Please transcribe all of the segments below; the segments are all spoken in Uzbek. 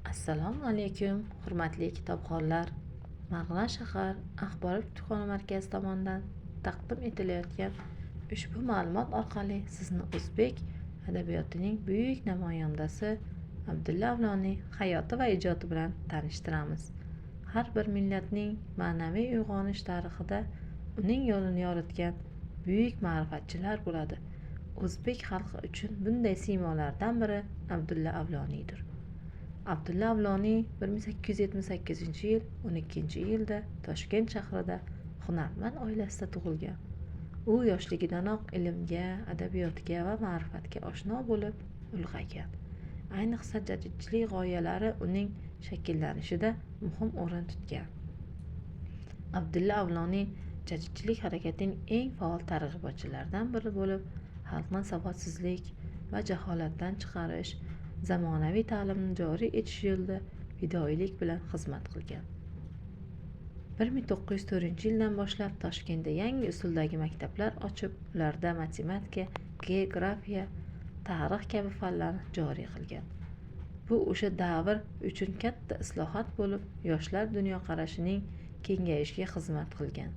Assalomu alaykum, hurmatli kitobxonlar. Marg'ilon shahar axborot kutubxona markazi tomonidan taqdim etilayotgan ushbu ma'lumot orqali sizni o'zbek adabiyotining buyuk namoyandasi Abdulla Avloniy hayoti va ijodi bilan tanishtiramiz. Har bir millatning ma'naviy uyg'onish tarixida uning yo'lini yoritgan buyuk ma'rifatchilar bo'ladi. O'zbek xalqi uchun bunday siymolardan biri Abdulla Avloniydir. Abdulla Avloniy 1878-yil 12-iyulda Toshkent shahrida hunarmand oilasida tug'ilgan. U yoshligidanoq ilmga, adabiyotga va ma'rifatga oshno bo'lib ulg'aygan. Ayniqsa jadidchilik g'oyalari uning shakllanishida muhim o'rin tutgan. Abdulla Avloniy jadidchilik harakatining eng faol targ'ibotchilaridan biri bo'lib, xalqni savodsizlik va jaholatdan chiqarish, zamonaviy ta'limni joriy etish yo'lida fidoyilik bilan xizmat qilgan. 1904-yildan boshlab Toshkentda yangi usuldagi maktablar ochib, ularda matematika, geografiya, tarix kabi fanlarni joriy qilgan. Bu o'sha davr uchun katta islohot bo'lib, yoshlar dunyoqarashining kengayishiga xizmat qilgan.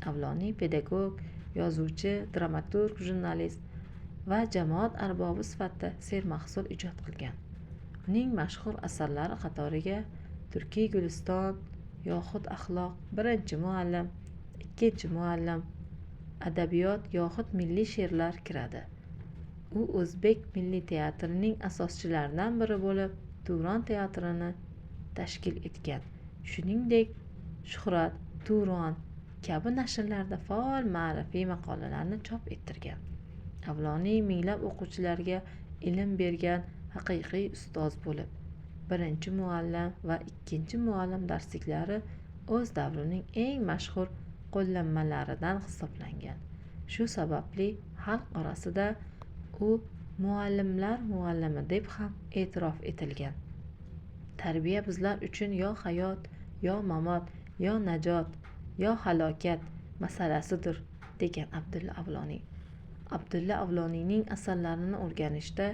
Avloniy pedagog, yozuvchi, dramaturg, jurnalist va jamoat arbobi sifatida sermahsul ijod qilgan. Uning mashhur asarlari qatoriga Turkiy Guliston, yoxud axloq, birinchi muallim, ikkinchi muallim, adabiyot yoxud milliy she'rlar kiradi. U o'zbek milliy teatrining asoschilaridan biri bo'lib, Turon teatrini tashkil etgan. Shuningdek, Shuhrat, Turon kabi nashrlarda faol ma'rifiy maqolalarni chop ettirgan. Avloniy minglab o'quvchilarga ilm bergan haqiqiy ustoz bo'lib, birinchi muallim va ikkinchi muallim darsliklari o'z davrining eng mashhur qo'llanmalaridan hisoblangan. Shu sababli xalq orasida u muallimlar muallimi deb ham e'tirof etilgan. Tarbiya bizlar uchun yo hayot, yo mamot, yo najot, yo halokat masalasidir, degan Abdulla Avloniy. Abdulla Avloniyning asarlarini o'rganishda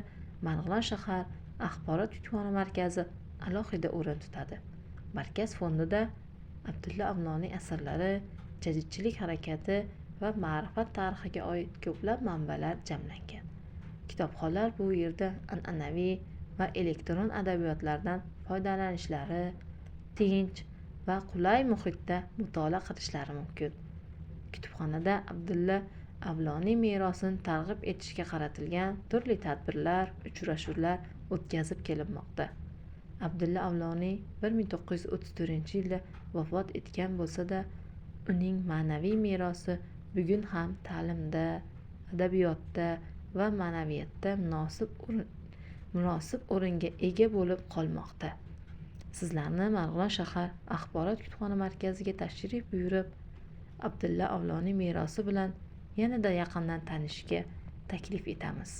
Marg'ilon shahar axborot kutubxona markazi alohida o'rin tutadi. Markaz fondida Abdulla Avloniy asarlari, jadidchilik harakati va ma'rifat tarixiga oid ko'plab manbalar jamlangan. Kitobxonlar bu yerda an'anaviy va elektron adabiyotlardan foydalanishlari, tinch va qulay muhitda mutolaa qilishlari mumkin. Kutubxonada Abdulla Avloniy merosini targ'ib etishga qaratilgan turli tadbirlar, uchrashuvlar o'tkazib kelinmoqda. Abdulla Avloniy 1934-yilda vafot etgan bo'lsa-da, uning ma'naviy merosi bugun ham ta'limda, adabiyotda va ma'naviyatda munosib o'ringa ega bo'lib qolmoqda. Sizlarni Marg'ilon shahar axborot kutubxona markaziga tashrif buyurib, Abdulla Avloniy merosi bilan yanada yaqindan tanishishga taklif etamiz.